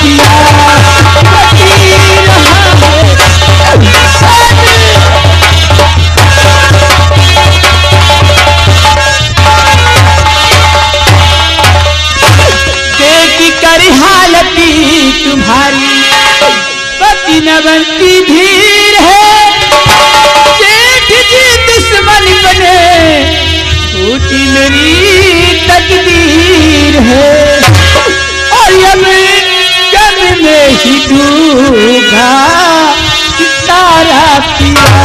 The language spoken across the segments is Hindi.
पिया कटी रहा देखी कर हालती तुम्हारी पति न बनती धीर है जेठ जी दुश्मन बने टूटी मेरी तकदीर है और अब जब में ही डूबा तारा पिया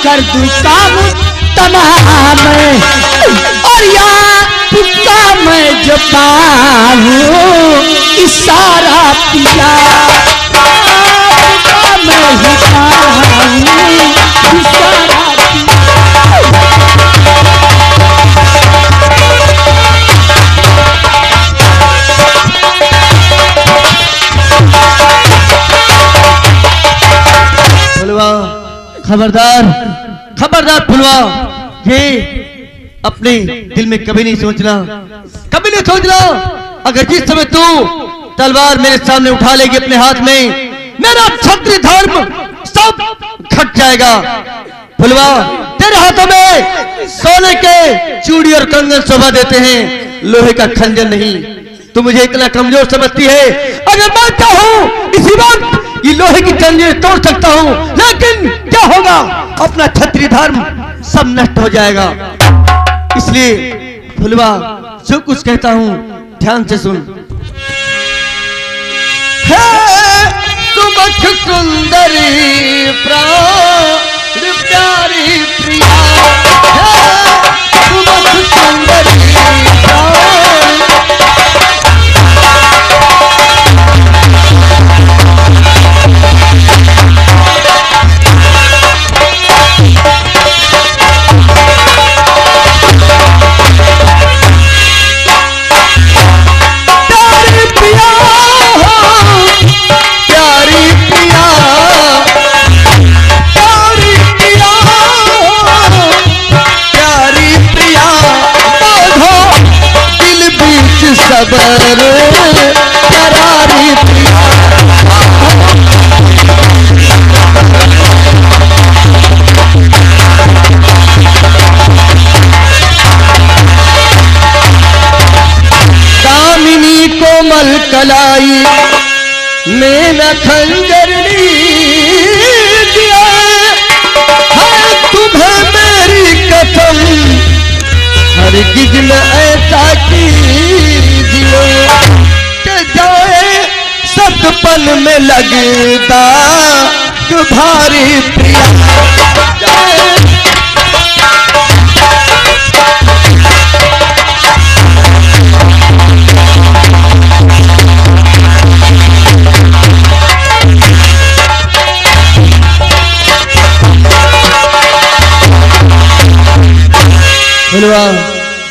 कर दूं काम तमाम और यहाँ तुक्का मैं जो पाऊँ इशारा पिया मैं ही पाऊँ इशारा खबरदार खबरदार फुलवा, ये अपने दिल में कभी नहीं सोचना, कभी नहीं सोचना। अगर जिस समय तू तलवार मेरे सामने उठा लेगी अपने हाथ में, मेरा क्षत्रिय धर्म सब घट जाएगा। फुलवा, तेरे हाथों में सोने के चूड़ी और कंगन शोभा देते हैं, लोहे का खंजर नहीं। तू मुझे इतना कमजोर समझती है। अगर मैं चाहूं इसी वक्त ये लोहे की जंजीरें तोड़ सकता हूं, लेकिन क्या होगा? अपना क्षत्रिय धर्म सब नष्ट हो जाएगा। इसलिए फुलवा, जो कुछ कहता हूं ध्यान से सुन। सुमुख सुंदरी प्राण प्यारी प्रिया, सुमुख सुंदरी दामिनी कोमल कलाई में न खंजर दिया है, तुम्हें मेरी कसम हरगिज न ऐसा कीजिए कि जाए सतपन में लगता तुम्हारी प्रिया।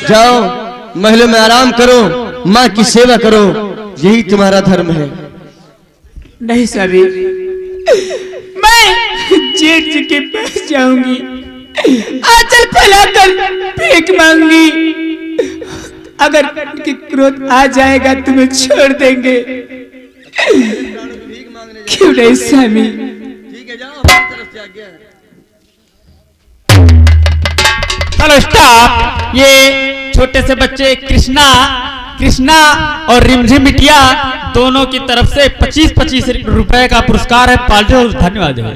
जाओ महलों में आराम करो, माँ की सेवा करो, यही तुम्हारा धर्म है। नहीं स्वामी, मैं जेठ जी के पास जाऊंगी, आंचल फैलाकर भीख मांगी। अगर उनके क्रोध आ जाएगा तुम्हें छोड़ देंगे। क्यों नहीं स्वामी? ठीक है, जाओ तरफ से आज्ञा। चलो स्टॉप। ये छोटे से बच्चे कृष्णा और रिमझिम बिटिया दोनों की तरफ से 25-25 रुपए का पुरस्कार है। पार्टी और धन्यवाद है।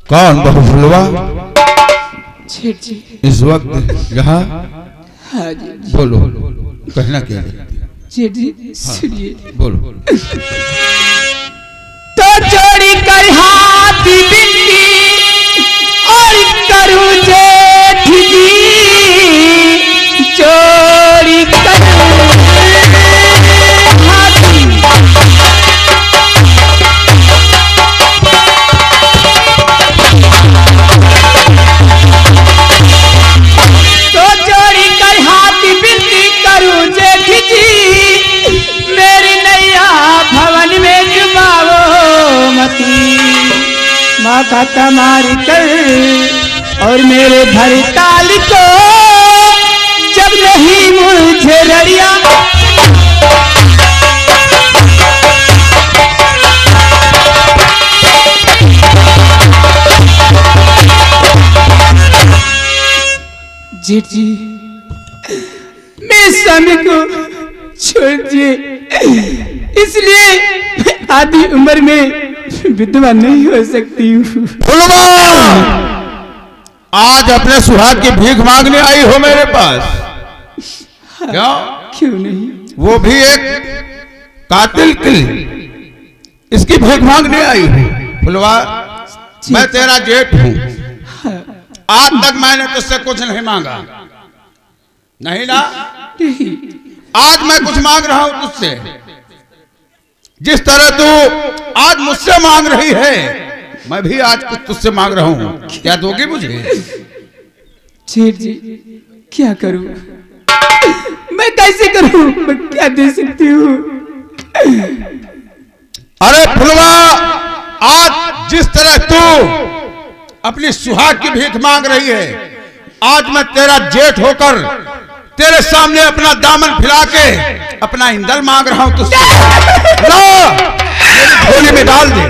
कौन बहू फुलवा जी इस वक्त यहाँ? हाँ जी। बोलो, कहना क्या है? जी सुनिए। बोलो। तो जोड़ी कर हाथ बिंदी और करूं जेठ जी खाता मार कर और मेरे भरताल को जब नहीं मुझे रड़िया जेठ जी मैं स्वामी को छोड़ दिए, इसलिए आधी उम्र में विधवा नहीं हो सकती हूँ। आज अपने सुहाग की भीख मांगने आई हो मेरे पास? क्या? क्यों नहीं? वो भी एक कातिल की इसकी भीख मांगने आई हूँ। फुलवा, मैं तेरा जेठ हूँ। आज तक मैंने तुझसे कुछ नहीं मांगा, नहीं ना? नहीं। आज मैं कुछ मांग रहा हूं तुझसे। जिस तरह तू आज मुझसे मांग रही है, मैं भी आज कुछ तुझसे मांग रहा हूं। क्या दोगी मुझे? जेठ जी क्या करूं? मैं कैसे करूं? मैं क्या दे सकती हूँ? अरे फुलवा, आज जिस तरह तू अपनी सुहाग की भीख मांग रही है, आज मैं तेरा जेठ होकर तेरे सामने अपना दामन फैला के अपना इंदल मांग रहा हूं तुझसे। मेरी झोली में डाल दे,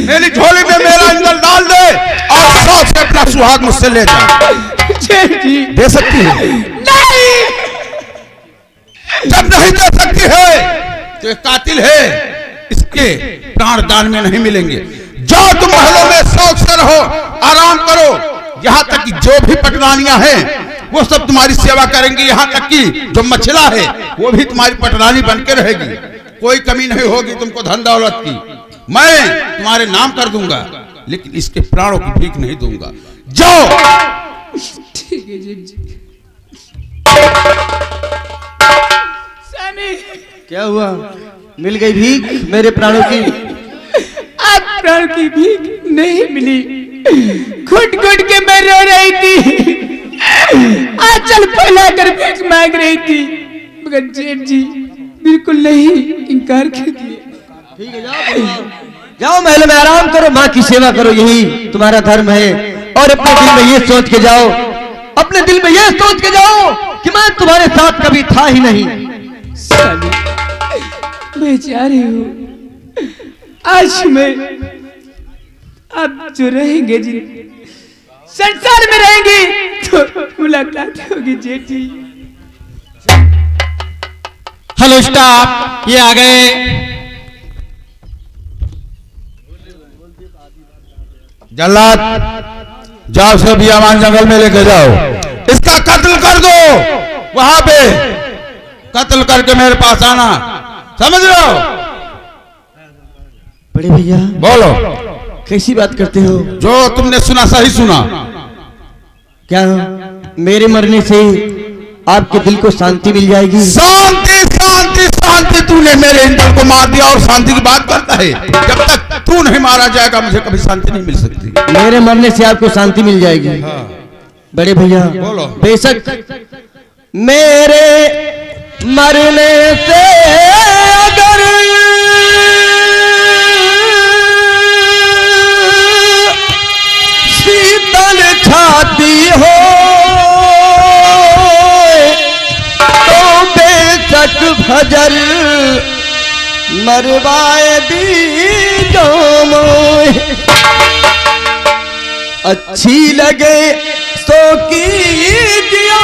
मेरी झोली में मेरा इंदल डाल दे और शौक से अपना सुहाग मुझसे ले जा। जेठ जी दे सकती है? नहीं। जब नहीं दे सकती है तो एक कातिल है, इसके प्राण दान में नहीं मिलेंगे। जाओ तुम महलों में शौक से रहो, आराम करो। यहाँ तक कि जो भी पटरानियां हैं वो सब तुम्हारी सेवा करेंगी। यहाँ तक कि जो मछला है वो भी तुम्हारी पटरानी बन के रहेगी। कोई कमी नहीं होगी तुमको धन दौलत की। मैं तुम्हारे नाम कर दूंगा, लेकिन इसके प्राणों की भीख नहीं दूंगा। जाओ। ठीक है जेठ जी। स्वामी, क्या हुआ? मिल गई भीख मेरे प्राणों की? आज प्राण की भीख नहीं मिली। घुट घुट के मैं रो रही थी, आंचल फैलाकर भीख मांग रही थी, मगर जेठ जी बिल्कुल नहीं, इनकार कर दिए। ठीक है, जाओ महल में आराम करो, माँ की सेवा करो, यही तुम्हारा धर्म है। और अपने दिल में ये सोच के जाओ, अपने दिल में ये सोच के जाओ कि मैं तुम्हारे साथ कभी था ही नहीं। मैं जा रही हूँ। आज मैं अब जो रहेंगे जी संसार में रहेंगे तो मुलाकात होगी जेठ जी। हेलो स्टाफ, ये आ गए। जल्लाद, जाओ से बियामान जंगल में लेके जाओ, इसका कत्ल कर दो। वहां पे कत्ल करके मेरे पास आना, समझ लो? बड़े भैया बोलो, कैसी बात करते हो? जो तुमने सुना सही सुना। क्या मेरे मरने से आपके दिल को शांति मिल जाएगी? शांति शांति शांति! तूने मेरे इंदल को मार दिया और शांति की बात करता है? जब तक तू नहीं मारा जाएगा मुझे कभी शांति नहीं मिल सकती। मेरे मरने से आपको शांति मिल जाएगी। हाँ। बड़े भैया बोलो। बेशक मेरे मरने से अगर शीतल छाती हो तो बेशक भजर मरवाए दीजो मोए। अच्छी लगे सो कीजियो,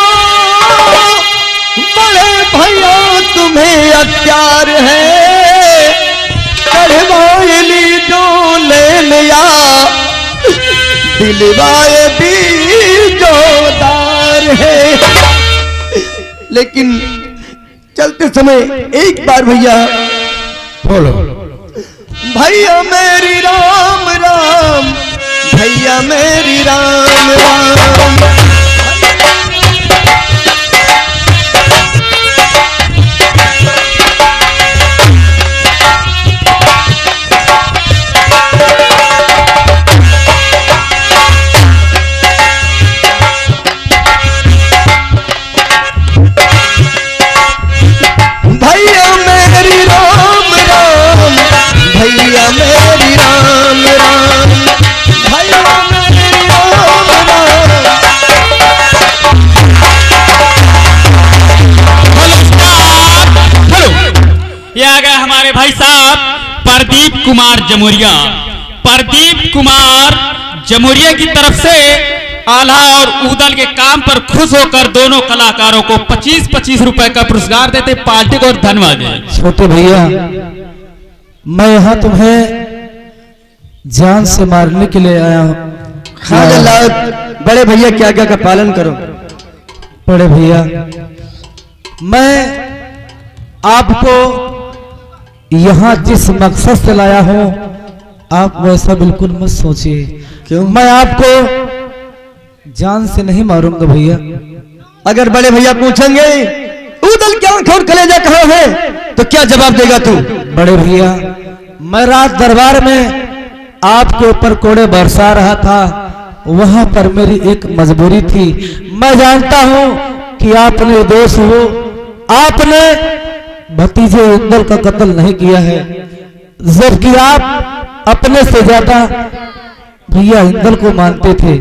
बड़े भैया तुम्हें अख्तियार है, करवाए लीजो ले लिया, दिलवाए भी जोदार है। लेकिन चलते समय एक बार भैया बोलो। भैया मेरी राम राम, भैया मेरी राम राम। भैया मेरी राम राम, भैया मेरी राम राम। गए हमारे भाई साहब प्रदीप कुमार जमुरिया। प्रदीप कुमार जमुरिया की तरफ से आल्हा और ऊदल के काम पर खुश होकर दोनों कलाकारों को 25-25 रुपए का पुरस्कार देते पार्टी को धन्यवाद दें। छोटे भैया, मैं यहाँ तुम्हें जान से मारने के लिए आया हूँ। हाँ जल्लाद, बड़े भैया क्या क्या का पालन करो। बड़े भैया, मैं आपको यहाँ जिस मकसद से लाया हूँ, आप वैसा बिल्कुल मत सोचिए। क्यों? मैं आपको जान से नहीं मारूंगा भैया। अगर बड़े भैया पूछेंगे ऊदल क्या और कलेजा कहाँ है, तो क्या जवाब देगा तू? बड़े भैया, मैं रात दरबार में आपके ऊपर कोड़े बरसा रहा था, वहां पर मेरी एक मजबूरी थी। मैं जानता हूं कि आप निर्दोष हो, आपने भतीजे इंदल का कत्ल नहीं किया है, जबकि आप अपने से ज्यादा भैया इंदल को मानते थे।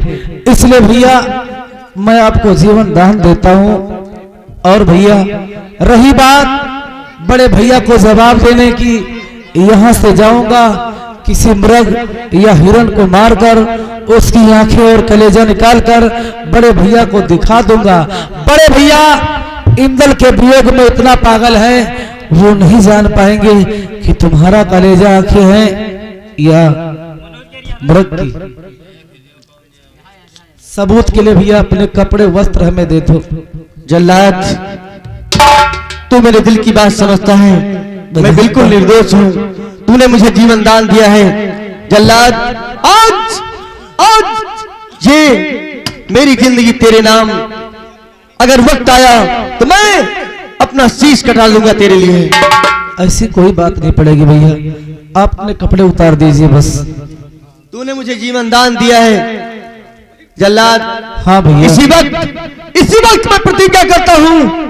इसलिए भैया मैं आपको जीवन दान देता हूं। और भैया रही बात बड़े भैया को जवाब देने की, यहाँ से जाऊंगा किसी मृग या हिरण को मारकर उसकी आंखें और कलेजा निकालकर बड़े भैया को दिखा दूंगा। बड़े भैया इंदल के वियोग में इतना पागल है, वो नहीं जान पाएंगे कि तुम्हारा कलेजा आंखें हैं या मृग की। सबूत के लिए भैया अपने कपड़े वस्त्र हमें दे दो। जल्लाद, तू मेरे दिल की बात समझता है, मैं बिल्कुल निर्दोष हूँ। तूने मुझे जीवन दान दिया है जल्लाद। आज आज ये मेरी जिंदगी तेरे नाम, अगर वक्त आया तो मैं अपना शीश कटा लूंगा तेरे लिए। ऐसी कोई बात नहीं पड़ेगी भैया, आप अपने कपड़े उतार दीजिए बस। तूने मुझे जीवन दान दिया है जल्लाद। हाँ भैया, इसी वक्त मैं प्रतिज्ञा करता हूँ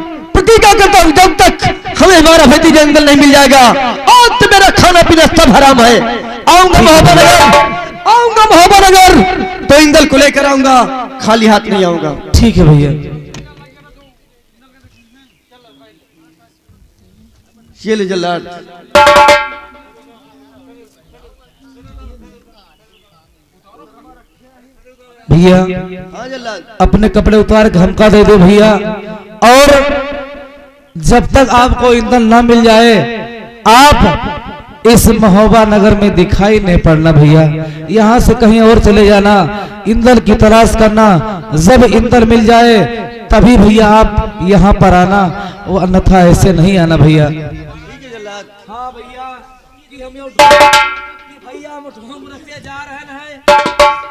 जब तक हमें हमारा भतीजा इंदल नहीं मिल जाएगा, आज तो मेरा खाना पीना सब हराम है। आऊंगा महोबा नगर तो इंदल को लेकर आऊंगा, खाली हाथ नहीं आऊंगा। ठीक है भैया। ये ले जल्लाद। भैया हाँ जल्लाद, अपने कपड़े उतार के हमका दे दो भैया। और जब तक आपको इंदल ना मिल जाए, आप इस महोबा नगर में दिखाई नहीं पड़ना भैया। यहाँ से कहीं और चले जाना, इंदल की तलाश करना। जब इंदल मिल जाए तभी भैया आप यहाँ पर आना, वो अन्यथा ऐसे नहीं आना भैया। हाँ भैया, कि भैया हम रखे जा रहे हैं,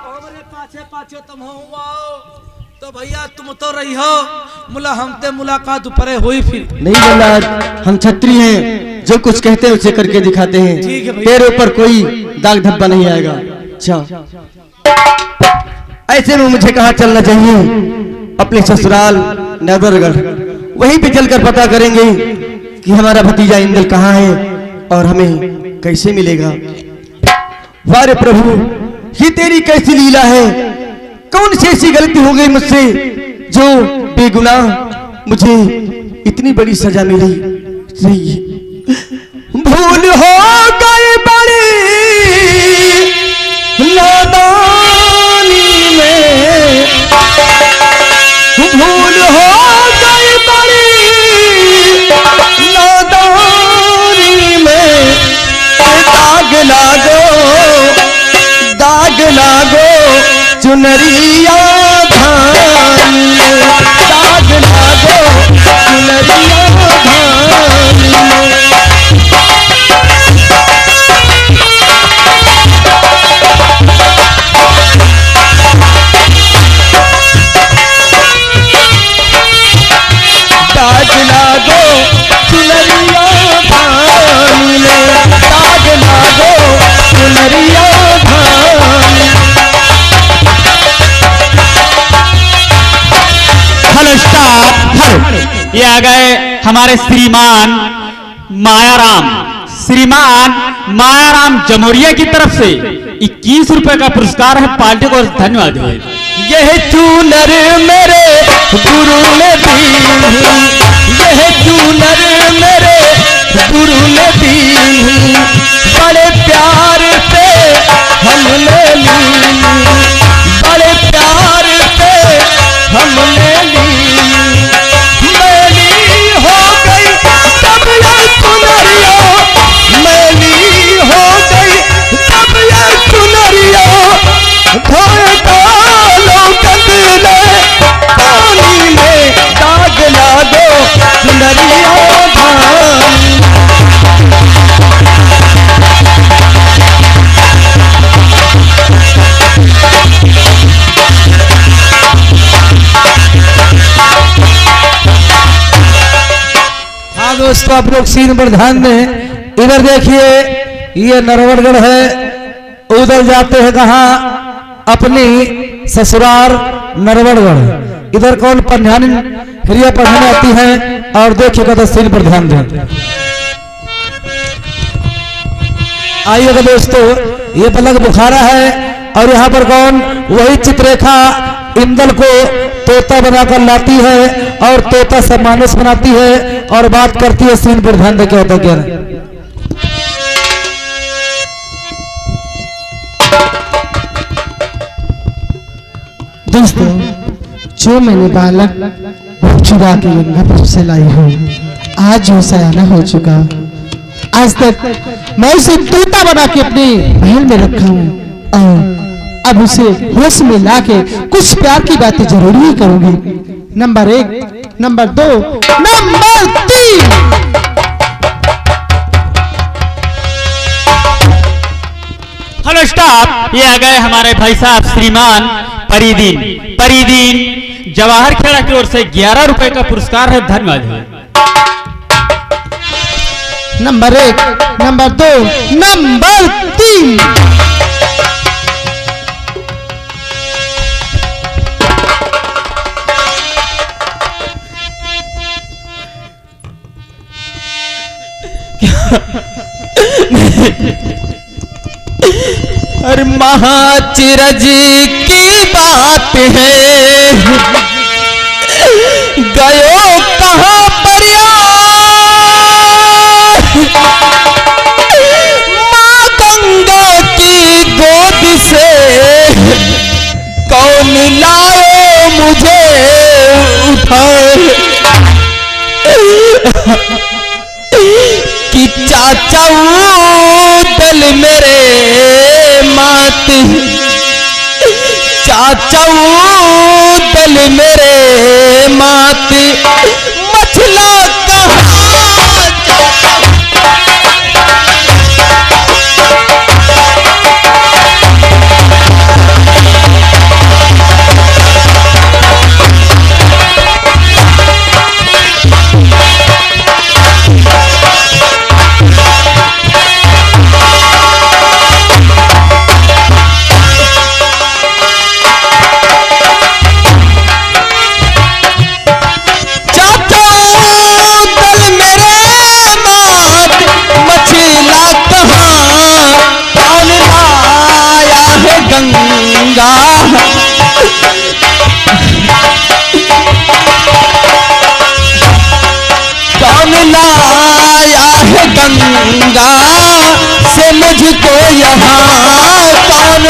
हमरे पाछे तुम हो तो भैया तुम तो रही हो, मुला हमते मुलाकात परे हुई फिर नहीं जल्लाद, हम छत्री हैं, जो कुछ कहते हैं उसे करके दिखाते हैं। ठीक है भैया। तेरे ऊपर कोई दाग धब्बा नहीं आएगा। अच्छा, ऐसे में मुझे कहाँ चलना चाहिए? अपने ससुराल नजरगढ़, वहीं पे चलकर पता करेंगे कि हमारा भतीजा इंदल कहाँ है और हमें कैसे मिलेगा। वारे प्रभु, ये तेरी कैसी लीला है? कौन सी ऐसी गलती हो गई मुझसे जो बेगुनाह मुझे इतनी बड़ी सजा मिली? भूल हो गई बड़ी नादानी में, भूल हो गई बड़ी नादानी में। दाग लागो चुनरिया धान में, दाग लागो चुनरिया धान में। दाग लागो चुनरिया धान में, दाग लागो चुनरिया धान में। हेलो स्टार, ये आ गए हमारे श्रीमान मायाराम जमुरिया की तरफ से 21 रुपए का पुरस्कार है। पार्टी को धन्यवाद। यह चूनर मेरे गुरु ने दी, यह चूनर मेरे गुरु ने दी, बड़े प्यार से हमने ली, बड़े प्यार से हमने ली। मैली हो गई तब ये चुनरिया, मैली हो गई तब ये चुनरिया, धोए डालो कतले पानी में, दाग ला दो चुनरिया धाम। हाँ दोस्तों, आप लोग सीन पर ध्यान दें। इधर देखिए, ये नरवरगढ़ है, उधर जाते हैं कहाँ? अपनी ससुराल नरवरगढ़। इधर कौन पन्यानी हिरिया पढ़ने आती है, और देखिएगा तो सीन पर ध्यान दें। आइएगा दोस्तों, ये पलक बुखारा है, और यहाँ पर कौन? वही चित्ररेखा इंदल को तोता बनाकर लाती है, और तोता से मानस बनाती है, और बात करती है। सीन पर ध्यान दे, क्या होता क्या नहीं। दोस्तों, जो मैंने बालक चुरा के गंगा पर से लाई हूँ, आज जो सयाना हो चुका, आज तक मैं उसे तोता बना के अपने महल में रखा हूँ, और अब उसे होश में लाके कुछ प्यार की बातें जरूर ही करूंगी। Number 1, number 2, number 3। Hello staff, ये आ गए हमारे भाई साहब श्रीमान परिदीन। परिदीन जवाहर खेड़ा की ओर से 11 रुपए का पुरस्कार है, धन्यवाद। Number 1, number 2, number 3। अरे महाचिरज की बात है, गयो कहाँ पर माँ गंगा की गोद से, कौन लाए मुझे उठाए, कि चाचा दल मेरे मात, चाचा दल मेरे मात, मछला कहाँ गंगा से मुझको यहाँ कौन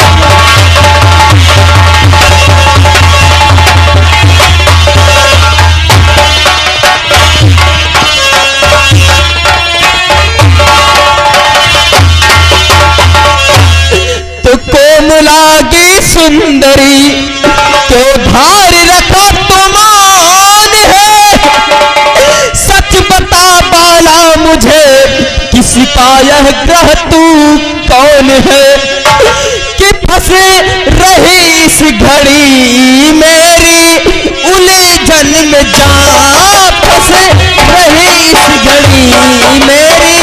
तो कोमलागी सुंदरी तो धार रखा तुमान है, सच बता बाला मुझे किसी का यह ग्रह तू कौन है, कि फंसे रही इस घड़ी मेरी उलझन में जा, फंसे रही इस घड़ी मेरी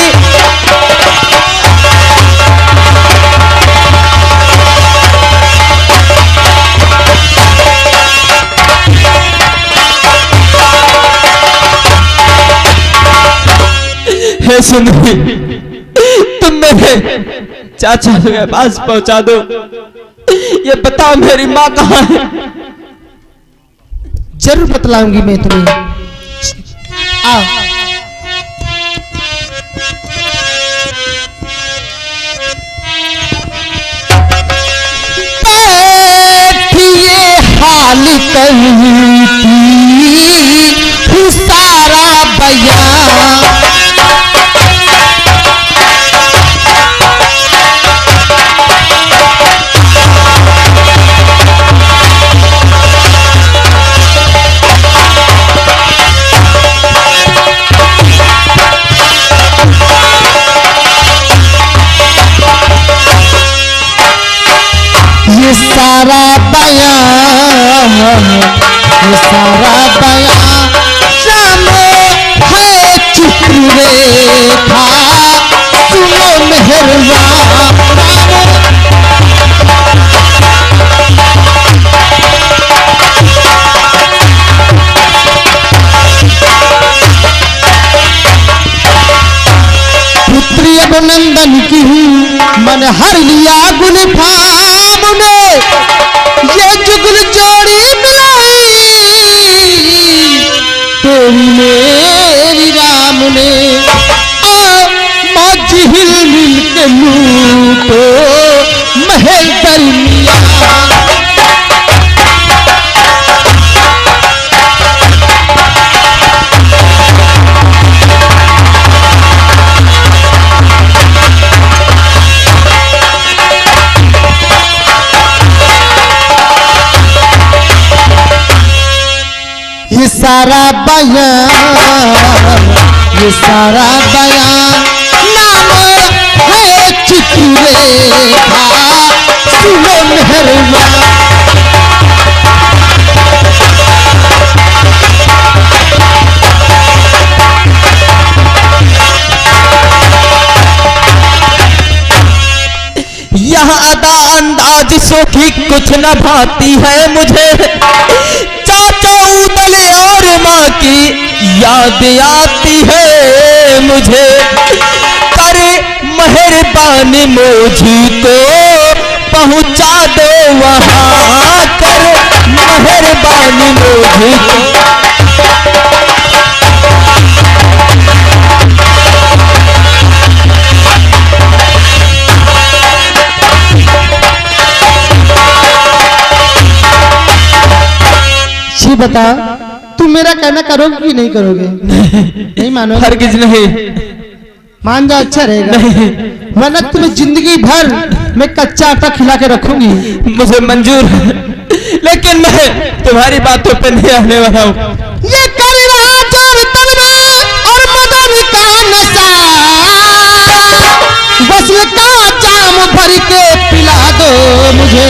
है। सुनिए, तुम मेरे चाचा के पास पहुंचा दो, ये बताओ मेरी माँ कहाँ है। जरूर बतलाऊंगी मैं तुम्हें। आओ। लाल करती हूँ सारा बयां। ये सारा बयां, ये सारा बयां जानो है चित्ररेखा, सुनो मेहरबान। पुत्री अभिनंदन की मन हर लिया गुलफाम ने, ये जुगल जोड़ी मिलाई तेरी मेरी राम ने। आओ मौज हिल मिल के लूटो महल दरमिया। ये सारा बयां, ये सारा बयां नाम है चित्ररेखा, सुनो मेहरबान। यहाँ अदा अंदाज सोखी कुछ न भाती है मुझे, चाचा उदल और माँ की याद आती है मुझे। करे मेहरबानी मुझको पहुँचा दो वहाँ, कर मेहरबानी मुझको। जी बता, तुम मेरा कहना करोगे कि नहीं करोगे? नहीं मानो? हरगिज नहीं। मान जा, अच्छा रहेगा। वरना तुम्हें जिंदगी भर मैं कच्चा आटा खिला के रखूंगी। मुझे मंजूर है, लेकिन मैं तुम्हारी बातों पे नहीं आने वाला हूँ। ये कर रहा जोर तन में और मदन का नशा, वस्ल का जाम भर के पिला दो मुझे,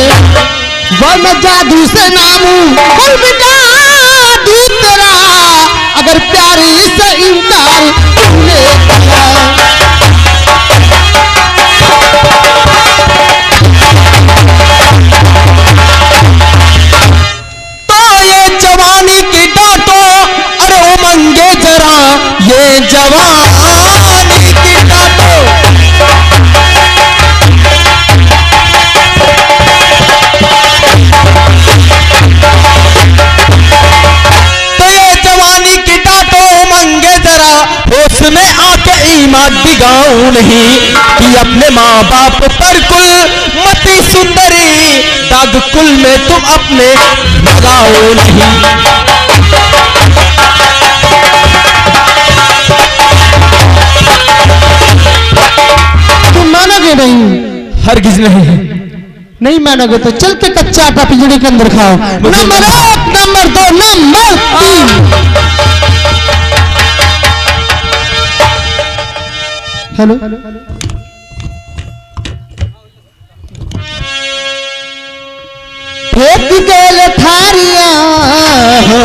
वरना जादू से नामू कुल मिटा दूं तेरा, अगर प्यारी से इनकार तुमने किया। तो ये जवानी की डांटो, अरे उमंगे जरा, ये जवानी की डांटो। में आके ईमान दिगाऊं नहीं कि अपने माँ बाप पर कुल मती सुंदरी, दाग कुल में तुम अपने लगाओ नहीं। तुम मानोगे नहीं? हरगिज नहीं। नहीं मानोगे तो चल के कच्चा आटा पिंजड़े के अंदर खाओ। Number 1, number 2, number 3। हेलो, फेंक गेल थारिया हो,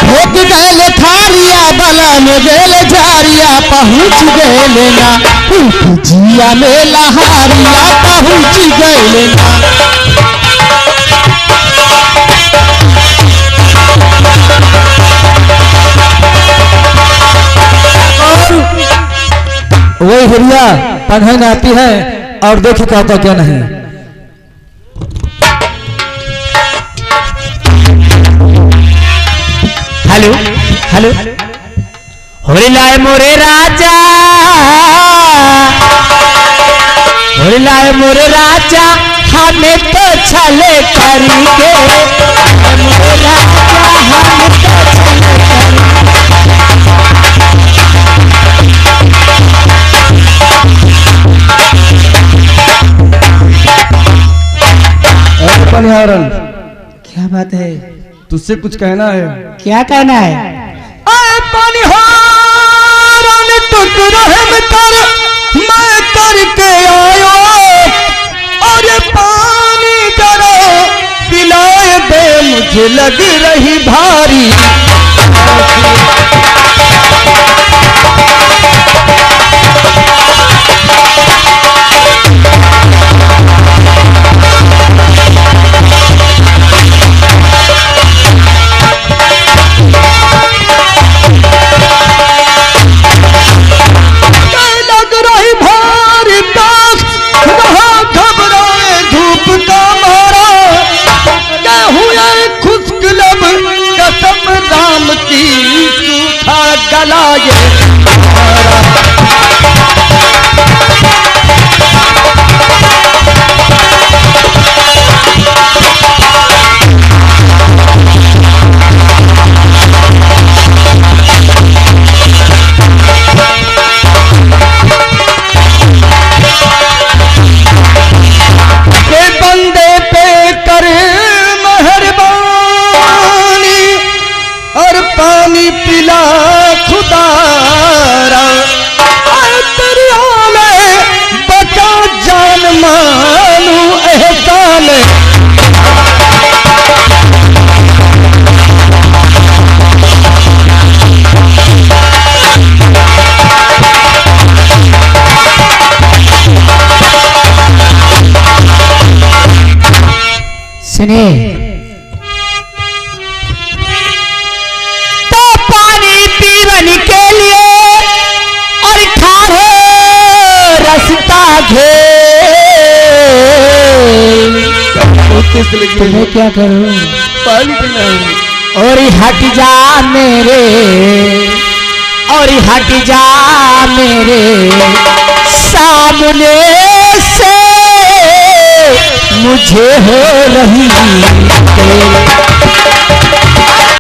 फेंक गेल थारिया, बला में गेल झारिया, पहुँच गेल ना जिया में लहारिया, पहुँच गेल ना। वही हिरिया पढ़न आती है और देखी कहता क्या नहीं। हेलो हेलो, होली लाए मोरे राजा, और लाए मोर राजा हमें तो छले करेंगे, मोर राजा हमें तो छले पनिहारन, क्या बात है? तुझसे कुछ कहना है। क्या कहना है? पनिहारन तुक रहम कर मैं करके आयो, और पानी जरा पिलाए दे मुझे लग रही भारी। सुने तो पानी पीवन के लिए और ठाढ़े रास्ता घेर, तुम्हें क्या करूं? पानी पीना है। और हट जा मेरे, और हट जा मेरे सामने से, मुझे हो रही तेरे